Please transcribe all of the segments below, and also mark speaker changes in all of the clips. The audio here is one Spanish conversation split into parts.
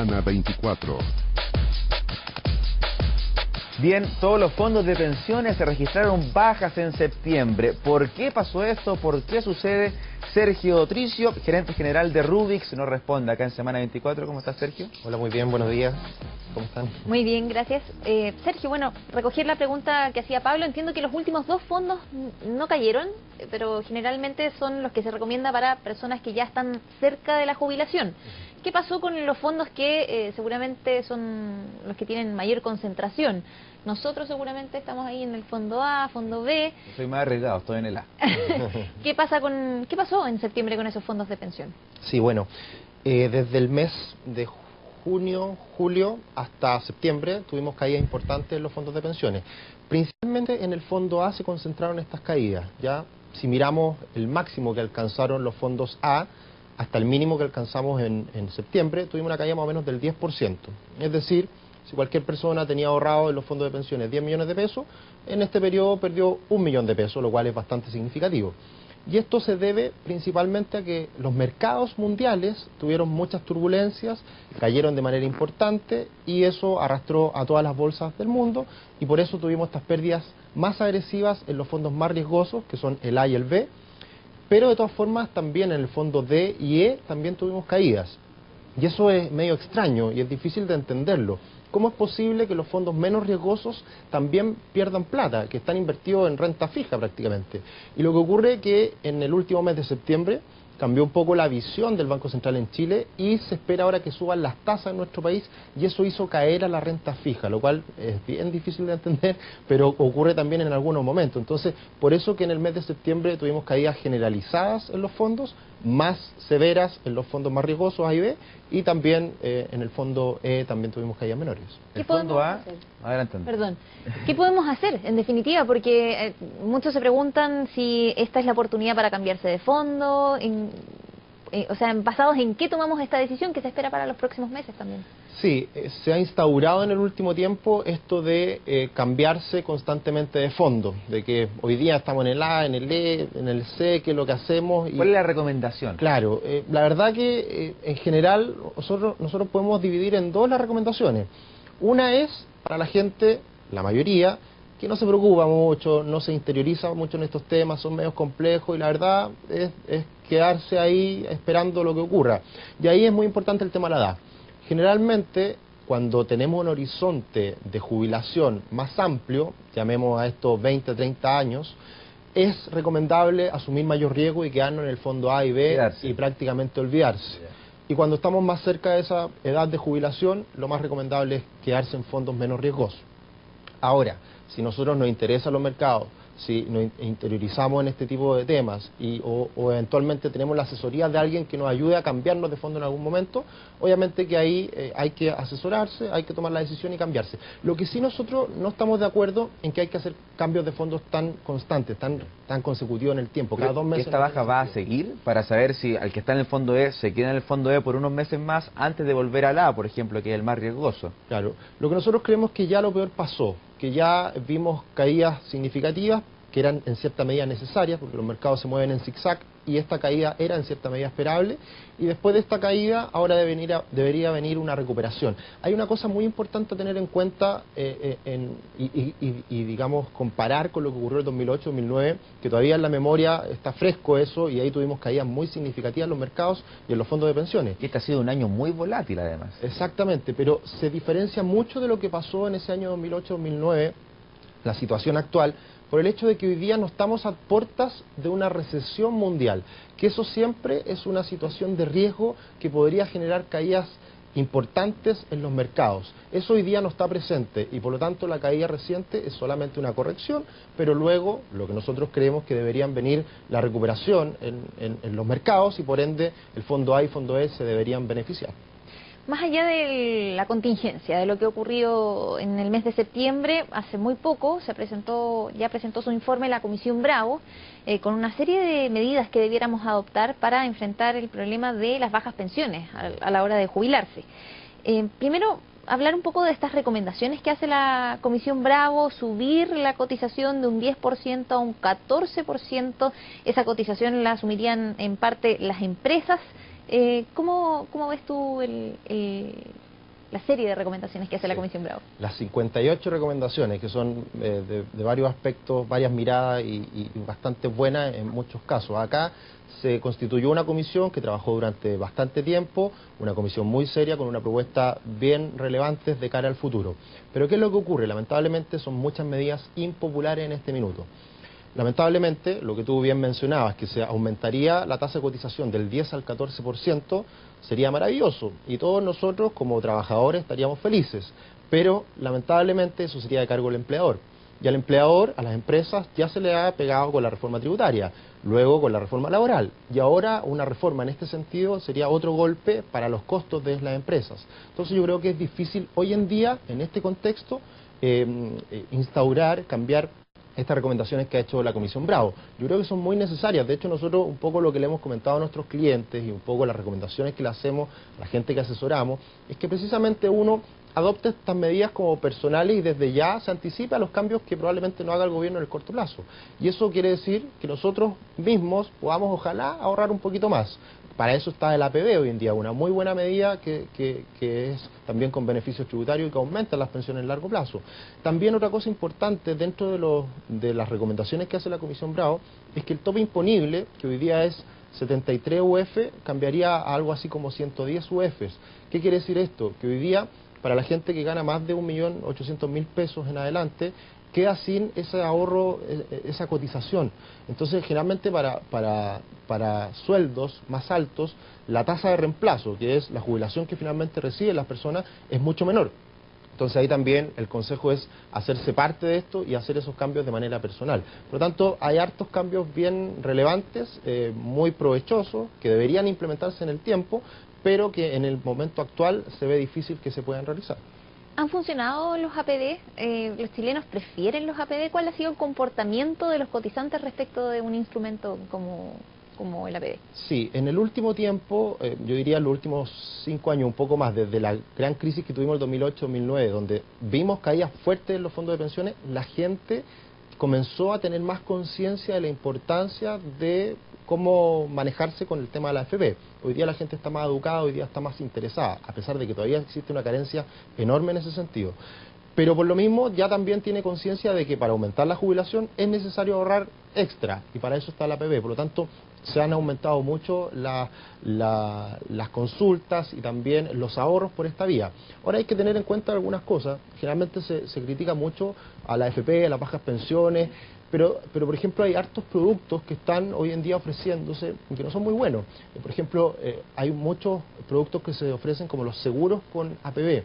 Speaker 1: Semana 24.
Speaker 2: Bien, todos los fondos de pensiones se registraron bajas en septiembre. ¿Por qué pasó esto? ¿Por qué sucede? Sergio Tricio, gerente general de Rubix, nos responde acá en Semana 24. ¿Cómo estás, Sergio?
Speaker 3: Hola, muy bien, buenos días. ¿Cómo están?
Speaker 4: Muy bien, gracias. Sergio, bueno, recoger la pregunta que hacía Pablo, entiendo que los últimos dos fondos no cayeron, pero generalmente son los que se recomienda para personas que ya están cerca de la jubilación. ¿Qué pasó con los fondos que seguramente son los que tienen mayor concentración? Nosotros seguramente estamos ahí en el fondo A, fondo B.
Speaker 2: Soy más arriesgado, estoy en el A.
Speaker 4: ¿Qué pasó en septiembre con esos fondos de pensión?
Speaker 3: Sí, bueno, desde el mes de junio, julio hasta septiembre tuvimos caídas importantes en los fondos de pensiones. Principalmente en el fondo A se concentraron estas caídas. Ya, si miramos el máximo que alcanzaron los fondos A hasta el mínimo que alcanzamos en septiembre, tuvimos una caída más o menos del 10%. Es decir, si cualquier persona tenía ahorrado en los fondos de pensiones 10 millones de pesos, en este periodo perdió 1 millón de pesos, lo cual es bastante significativo. Y esto se debe principalmente a que los mercados mundiales tuvieron muchas turbulencias, cayeron de manera importante y eso arrastró a todas las bolsas del mundo y por eso tuvimos estas pérdidas más agresivas en los fondos más riesgosos, que son el A y el B, pero de todas formas también en el fondo D y E también tuvimos caídas. Y eso es medio extraño y es difícil de entenderlo. ¿Cómo es posible que los fondos menos riesgosos también pierdan plata, que están invertidos en renta fija prácticamente? Y lo que ocurre es que en el último mes de septiembre cambió un poco la visión del Banco Central en Chile y se espera ahora que suban las tasas en nuestro país y eso hizo caer a la renta fija, lo cual es bien difícil de entender, pero ocurre también en algunos momentos. Entonces, por eso que en el mes de septiembre tuvimos caídas generalizadas en los fondos, más severas en los fondos más riesgosos A y B, y también en el fondo E también tuvimos caídas menores.
Speaker 2: El fondo A, adelante.
Speaker 4: Perdón, ¿qué podemos hacer en definitiva? Porque muchos se preguntan si esta es la oportunidad para cambiarse de fondo, o sea, basados en qué tomamos esta decisión que se espera para los próximos meses también.
Speaker 3: Sí, se ha instaurado en el último tiempo esto de cambiarse constantemente de fondo, de que hoy día estamos en el A, en el E, en el C, que es lo que hacemos.
Speaker 2: ¿Cuál es la recomendación?
Speaker 3: Claro, la verdad que en general nosotros podemos dividir en dos las recomendaciones. Una es para la gente, la mayoría, que no se preocupa mucho, no se interioriza mucho en estos temas, son medios complejos y la verdad es quedarse ahí esperando lo que ocurra. Y ahí es muy importante el tema de la edad. Generalmente, cuando tenemos un horizonte de jubilación más amplio, llamemos a estos 20, 30 años, es recomendable asumir mayor riesgo y quedarnos en el fondo A y B y prácticamente olvidarse. Y cuando estamos más cerca de esa edad de jubilación, lo más recomendable es quedarse en fondos menos riesgosos. Ahora, si nosotros nos interesan los mercados, si nos interiorizamos en este tipo de temas o eventualmente tenemos la asesoría de alguien que nos ayude a cambiarnos de fondo en algún momento, obviamente que ahí hay que asesorarse, hay que tomar la decisión y cambiarse. Lo que sí nosotros no estamos de acuerdo en que hay que hacer cambios de fondos tan constantes, tan consecutivos en el tiempo, cada 2 meses.
Speaker 2: ¿Esta baja va a seguir para saber si al que está en el fondo E se queda en el fondo E por unos meses más antes de volver al A, por ejemplo, que es el más riesgoso?
Speaker 3: Claro, lo que nosotros creemos que ya lo peor pasó, que ya vimos caídas significativas que eran en cierta medida necesarias, porque los mercados se mueven en zigzag, y esta caída era en cierta medida esperable, y después de esta caída ahora debería venir una recuperación. Hay una cosa muy importante a tener en cuenta y digamos comparar con lo que ocurrió en 2008-2009, que todavía en la memoria está fresco eso, y ahí tuvimos caídas muy significativas en los mercados y en los fondos de pensiones.
Speaker 2: Y este ha sido un año muy volátil además.
Speaker 3: Exactamente, pero se diferencia mucho de lo que pasó en ese año 2008-2009, la situación actual, por el hecho de que hoy día no estamos a puertas de una recesión mundial, que eso siempre es una situación de riesgo que podría generar caídas importantes en los mercados. Eso hoy día no está presente y por lo tanto la caída reciente es solamente una corrección, pero luego lo que nosotros creemos que deberían venir la recuperación en los mercados y por ende el fondo A y fondo E se deberían beneficiar.
Speaker 4: Más allá de la contingencia, de lo que ocurrió en el mes de septiembre, hace muy poco ya presentó su informe la Comisión Bravo con una serie de medidas que debiéramos adoptar para enfrentar el problema de las bajas pensiones a la hora de jubilarse. Primero, hablar un poco de estas recomendaciones que hace la Comisión Bravo, subir la cotización de un 10% a un 14%, esa cotización la asumirían en parte las empresas. ¿Cómo ves tú la serie de recomendaciones que hace la
Speaker 3: Sí.
Speaker 4: Comisión Bravo?
Speaker 3: Las 58 recomendaciones, que son de varios aspectos, varias miradas y bastante buenas en muchos casos. Acá se constituyó una comisión que trabajó durante bastante tiempo, una comisión muy seria con una propuesta bien relevante de cara al futuro. Pero ¿qué es lo que ocurre? Lamentablemente son muchas medidas impopulares en este minuto. Lamentablemente, lo que tú bien mencionabas, que se aumentaría la tasa de cotización del 10 al 14%, sería maravilloso y todos nosotros como trabajadores estaríamos felices, pero lamentablemente eso sería de cargo del empleador. Y al empleador, a las empresas, ya se le ha pegado con la reforma tributaria, luego con la reforma laboral, y ahora una reforma en este sentido sería otro golpe para los costos de las empresas. Entonces yo creo que es difícil hoy en día, en este contexto, instaurar, cambiar estas recomendaciones que ha hecho la Comisión Bravo. Yo creo que son muy necesarias. De hecho, nosotros un poco lo que le hemos comentado a nuestros clientes y un poco las recomendaciones que le hacemos a la gente que asesoramos es que precisamente uno adopte estas medidas como personales y desde ya se anticipe a los cambios que probablemente no haga el gobierno en el corto plazo. Y eso quiere decir que nosotros mismos podamos, ojalá, ahorrar un poquito más. Para eso está el APB hoy en día, una muy buena medida que es también con beneficios tributarios y que aumenta las pensiones en largo plazo. También otra cosa importante dentro de las recomendaciones que hace la Comisión Bravo es que el tope imponible, que hoy día es 73 UF, cambiaría a algo así como 110 UFs. ¿Qué quiere decir esto? Que hoy día, para la gente que gana más de 1.800.000 pesos en adelante, queda sin ese ahorro, esa cotización. Entonces, generalmente para sueldos más altos, la tasa de reemplazo, que es la jubilación que finalmente reciben las personas, es mucho menor. Entonces ahí también el consejo es hacerse parte de esto y hacer esos cambios de manera personal. Por lo tanto, hay hartos cambios bien relevantes, muy provechosos, que deberían implementarse en el tiempo, pero que en el momento actual se ve difícil que se puedan realizar.
Speaker 4: ¿Han funcionado los APD? ¿Los chilenos prefieren los APD? ¿Cuál ha sido el comportamiento de los cotizantes respecto de un instrumento como el APD?
Speaker 3: Sí, en el último tiempo, yo diría en los últimos 5 años, un poco más, desde la gran crisis que tuvimos en el 2008-2009, donde vimos caídas fuertes en los fondos de pensiones, la gente comenzó a tener más conciencia de la importancia de cómo manejarse con el tema de la AFP. Hoy día la gente está más educada, hoy día está más interesada, a pesar de que todavía existe una carencia enorme en ese sentido. Pero por lo mismo ya también tiene conciencia de que para aumentar la jubilación es necesario ahorrar extra, y para eso está la APB. Por lo tanto, se han aumentado mucho las consultas y también los ahorros por esta vía. Ahora hay que tener en cuenta algunas cosas. Generalmente se critica mucho a la AFP, a las bajas pensiones, pero por ejemplo hay hartos productos que están hoy en día ofreciéndose y que no son muy buenos. Por ejemplo, hay muchos productos que se ofrecen como los seguros con APB.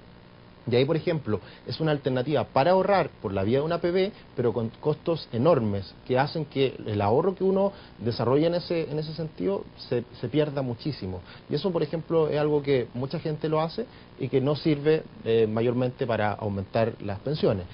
Speaker 3: Y ahí, por ejemplo, es una alternativa para ahorrar por la vía de una APB, pero con costos enormes, que hacen que el ahorro que uno desarrolla en ese sentido se pierda muchísimo. Y eso, por ejemplo, es algo que mucha gente lo hace y que no sirve mayormente para aumentar las pensiones.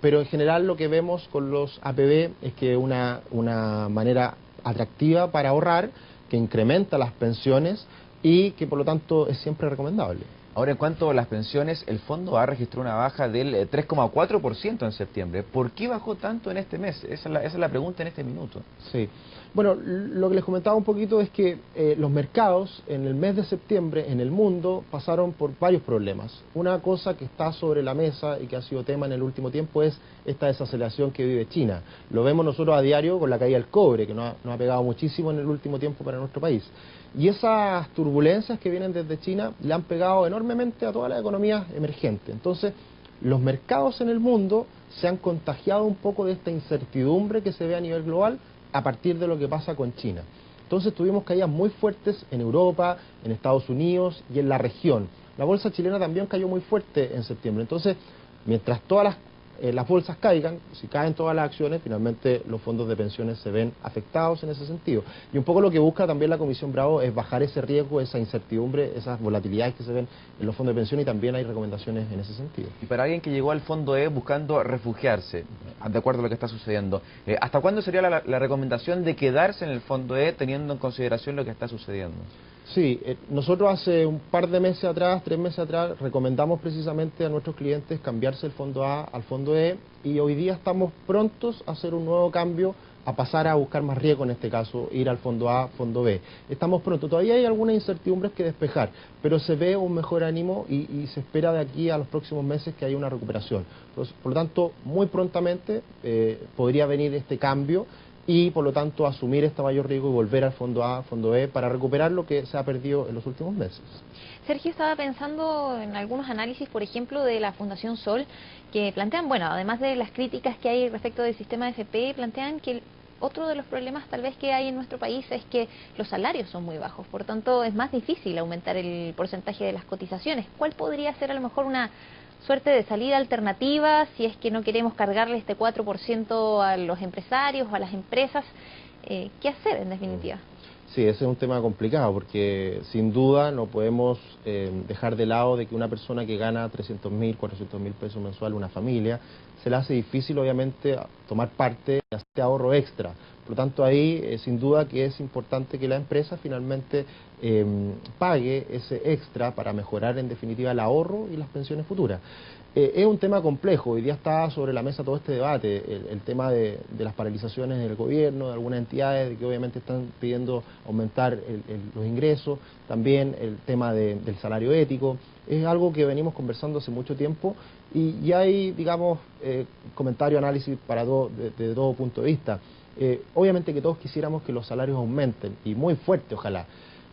Speaker 3: Pero en general lo que vemos con los APB es que es una manera atractiva para ahorrar, que incrementa las pensiones y que por lo tanto es siempre recomendable.
Speaker 2: Ahora, en cuanto a las pensiones, el Fondo A registró una baja del 3,4% en septiembre. ¿Por qué bajó tanto en este mes? Esa es la pregunta en este minuto.
Speaker 3: Sí. Bueno, lo que les comentaba un poquito es que los mercados en el mes de septiembre en el mundo pasaron por varios problemas. Una cosa que está sobre la mesa y que ha sido tema en el último tiempo es esta desaceleración que vive China. Lo vemos nosotros a diario con la caída del cobre, que nos ha pegado muchísimo en el último tiempo para nuestro país. Y esas turbulencias que vienen desde China le han pegado enormemente a todas las economías emergentes. Entonces, los mercados en el mundo se han contagiado un poco de esta incertidumbre que se ve a nivel global a partir de lo que pasa con China. Entonces tuvimos caídas muy fuertes en Europa, en Estados Unidos y en la región. La bolsa chilena también cayó muy fuerte en septiembre. Entonces, mientras todas las bolsas caigan, si caen todas las acciones, finalmente los fondos de pensiones se ven afectados en ese sentido. Y un poco lo que busca también la Comisión Bravo es bajar ese riesgo, esa incertidumbre, esas volatilidades que se ven en los fondos de pensiones, y también hay recomendaciones en ese sentido.
Speaker 2: Y para alguien que llegó al Fondo E buscando refugiarse, de acuerdo a lo que está sucediendo, ¿hasta cuándo sería la recomendación de quedarse en el Fondo E teniendo en consideración lo que está sucediendo?
Speaker 3: Sí, nosotros hace un par de meses atrás, 3 meses atrás, recomendamos precisamente a nuestros clientes cambiarse el Fondo A al Fondo E, y hoy día estamos prontos a hacer un nuevo cambio pasar a buscar más riesgo, en este caso, ir al fondo A, fondo B. Estamos pronto, todavía hay algunas incertidumbres que despejar, pero se ve un mejor ánimo y se espera de aquí a los próximos meses que haya una recuperación. Entonces, por lo tanto, muy prontamente podría venir este cambio y, por lo tanto, asumir este mayor riesgo y volver al fondo A, fondo B, para recuperar lo que se ha perdido en los últimos meses.
Speaker 4: Sergio, estaba pensando en algunos análisis, por ejemplo, de la Fundación Sol, que plantean, bueno, además de las críticas que hay respecto del sistema de FP, plantean que otro de los problemas tal vez que hay en nuestro país es que los salarios son muy bajos, por tanto es más difícil aumentar el porcentaje de las cotizaciones. ¿Cuál podría ser a lo mejor una suerte de salida alternativa si es que no queremos cargarle este 4% a los empresarios o a las empresas? ¿Qué hacer en definitiva?
Speaker 3: Sí, ese es un tema complicado porque sin duda no podemos dejar de lado de que una persona que gana 300.000, 400.000 pesos mensual, una familia, se le hace difícil obviamente tomar parte de este ahorro extra. Por lo tanto, ahí sin duda que es importante que la empresa finalmente pague ese extra para mejorar en definitiva el ahorro y las pensiones futuras. Es un tema complejo, hoy día está sobre la mesa todo este debate, el tema de las paralizaciones del gobierno, de algunas entidades de que obviamente están pidiendo aumentar los ingresos, también el tema del salario ético. Es algo que venimos conversando hace mucho tiempo y hay, digamos, comentario, análisis de todo punto de vista. Obviamente que todos quisiéramos que los salarios aumenten, y muy fuerte ojalá,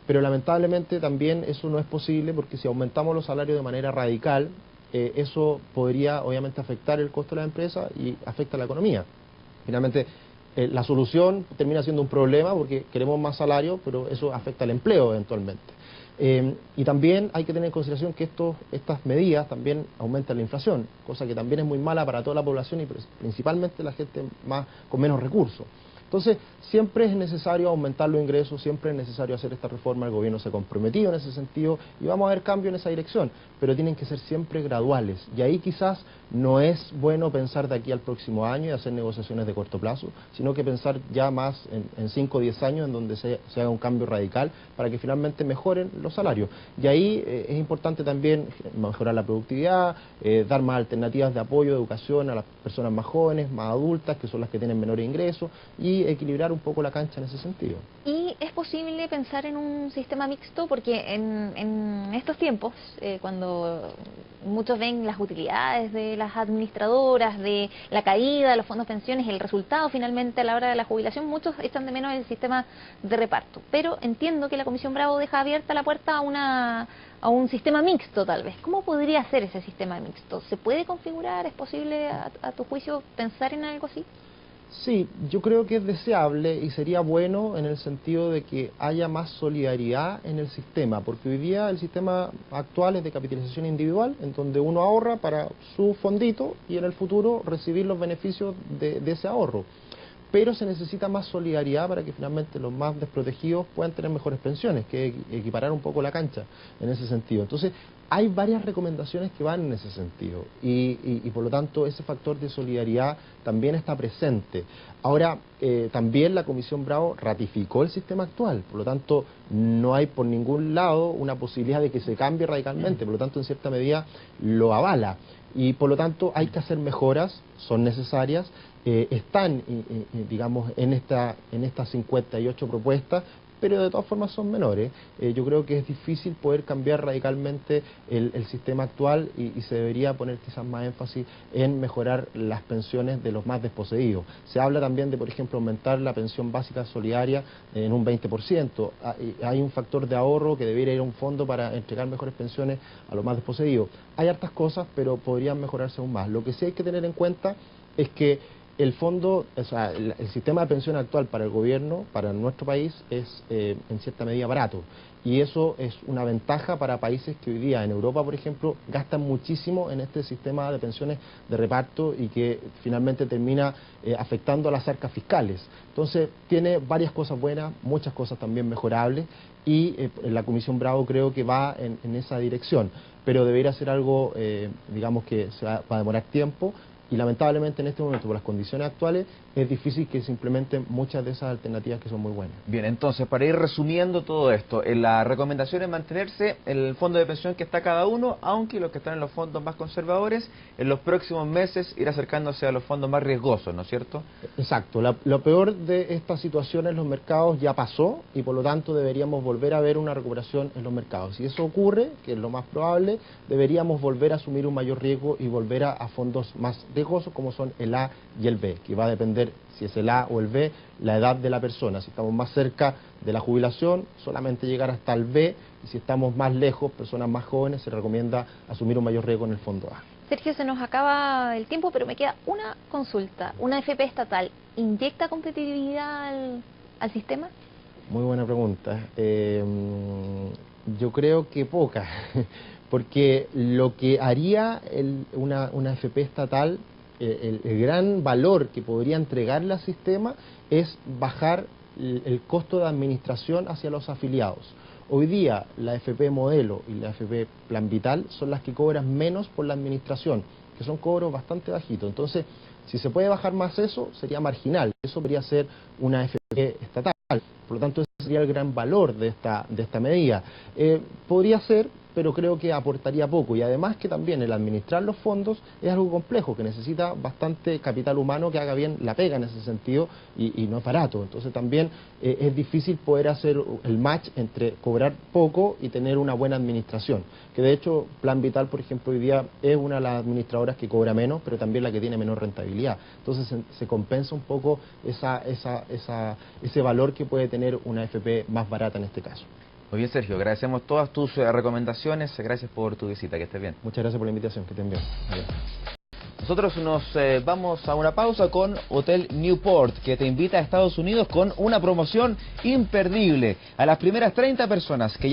Speaker 3: pero lamentablemente también eso no es posible porque si aumentamos los salarios de manera radical, eso podría obviamente afectar el costo de la empresa y afecta a la economía. Finalmente, la solución termina siendo un problema porque queremos más salario, pero eso afecta al empleo eventualmente. Y también hay que tener en consideración que estas medidas también aumentan la inflación, cosa que también es muy mala para toda la población y principalmente la gente con menos recursos. Entonces, siempre es necesario aumentar los ingresos, siempre es necesario hacer esta reforma, el gobierno se ha comprometido en ese sentido y vamos a ver cambio en esa dirección, pero tienen que ser siempre graduales y ahí quizás no es bueno pensar de aquí al próximo año y hacer negociaciones de corto plazo, sino que pensar ya más en 5 o 10 años en donde se haga un cambio radical para que finalmente mejoren los salarios. Y ahí es importante también mejorar la productividad, dar más alternativas de apoyo, de educación a las personas más jóvenes, más adultas, que son las que tienen menores ingresos, y equilibrar un poco la cancha en ese sentido.
Speaker 4: ¿Y es posible pensar en un sistema mixto? Porque en estos tiempos, cuando muchos ven las utilidades de las administradoras, de la caída de los fondos de pensiones, el resultado finalmente a la hora de la jubilación, muchos echan de menos el sistema de reparto. Pero entiendo que la Comisión Bravo deja abierta la puerta a un sistema mixto tal vez. ¿Cómo podría ser ese sistema mixto? ¿Se puede configurar? ¿Es posible a tu juicio pensar en algo así?
Speaker 3: Sí, yo creo que es deseable y sería bueno en el sentido de que haya más solidaridad en el sistema, porque hoy día el sistema actual es de capitalización individual, en donde uno ahorra para su fondito y en el futuro recibir los beneficios de ese ahorro. Pero se necesita más solidaridad para que finalmente los más desprotegidos puedan tener mejores pensiones, que equiparar un poco la cancha en ese sentido. Entonces, hay varias recomendaciones que van en ese sentido y por lo tanto ese factor de solidaridad también está presente. Ahora, también la Comisión Bravo ratificó el sistema actual, por lo tanto no hay por ningún lado una posibilidad de que se cambie radicalmente, por lo tanto en cierta medida lo avala y por lo tanto hay que hacer mejoras, son necesarias. Están, digamos, en estas 58 propuestas, pero de todas formas son menores. Yo creo que es difícil poder cambiar radicalmente el sistema actual y se debería poner quizás más énfasis en mejorar las pensiones de los más desposeídos. Se habla también de, por ejemplo, aumentar la pensión básica solidaria en un 20%. Hay un factor de ahorro que debería ir a un fondo para entregar mejores pensiones a los más desposeídos. Hay hartas cosas, pero podrían mejorarse aún más. Lo que sí hay que tener en cuenta es que el fondo, o sea, el sistema de pensión actual para el gobierno, para nuestro país, es en cierta medida barato. Y eso es una ventaja para países que hoy día en Europa, por ejemplo, gastan muchísimo en este sistema de pensiones de reparto y que finalmente termina afectando a las arcas fiscales. Entonces, tiene varias cosas buenas, muchas cosas también mejorables y la Comisión Bravo creo que va en esa dirección. Pero debería ser algo, digamos que va a demorar tiempo Y lamentablemente en este momento, por las condiciones actuales, es difícil que se implementen muchas de esas alternativas que son muy buenas.
Speaker 2: Bien, entonces, para ir resumiendo todo esto, la recomendación es mantenerse el fondo de pensión que está cada uno, aunque los que están en los fondos más conservadores, en los próximos meses ir acercándose a los fondos más riesgosos, ¿no es cierto?
Speaker 3: Exacto. Lo peor de esta situación en los mercados ya pasó y por lo tanto deberíamos volver a ver una recuperación en los mercados. Si eso ocurre, que es lo más probable, deberíamos volver a asumir un mayor riesgo y volver a fondos más riesgosos como son el A y el B, que va a depender si es el A o el B, la edad de la persona. Si estamos más cerca de la jubilación, solamente llegar hasta el B, y si estamos más lejos, personas más jóvenes, se recomienda asumir un mayor riesgo en el fondo A.
Speaker 4: Sergio, se nos acaba el tiempo, pero me queda una consulta. ¿Una AFP estatal inyecta competitividad al sistema?
Speaker 3: Muy buena pregunta. Yo creo que poca, porque lo que haría una AFP estatal, el gran valor que podría entregarle al sistema es bajar el costo de administración hacia los afiliados. Hoy día la AFP Modelo y la AFP Plan Vital son las que cobran menos por la administración, que son cobros bastante bajitos. Entonces, si se puede bajar más eso, sería marginal. Eso podría ser una AFP estatal. Por lo tanto, ese sería el gran valor de esta medida. Podría ser, pero creo que aportaría poco. Y además que también el administrar los fondos es algo complejo, que necesita bastante capital humano que haga bien la pega en ese sentido y no es barato. Entonces también es difícil poder hacer el match entre cobrar poco y tener una buena administración. Que de hecho Plan Vital, por ejemplo, hoy día es una de las administradoras que cobra menos, pero también la que tiene menor rentabilidad. Entonces se compensa un poco ese valor que puede tener una AFP más barata en este caso.
Speaker 2: Muy bien, Sergio, agradecemos todas tus recomendaciones, gracias por tu visita, que estés bien.
Speaker 3: Muchas gracias por la invitación, que estén bien. Adiós.
Speaker 2: Nosotros nos vamos a una pausa con Hotel Newport, que te invita a Estados Unidos con una promoción imperdible. A las primeras 30 personas que llamen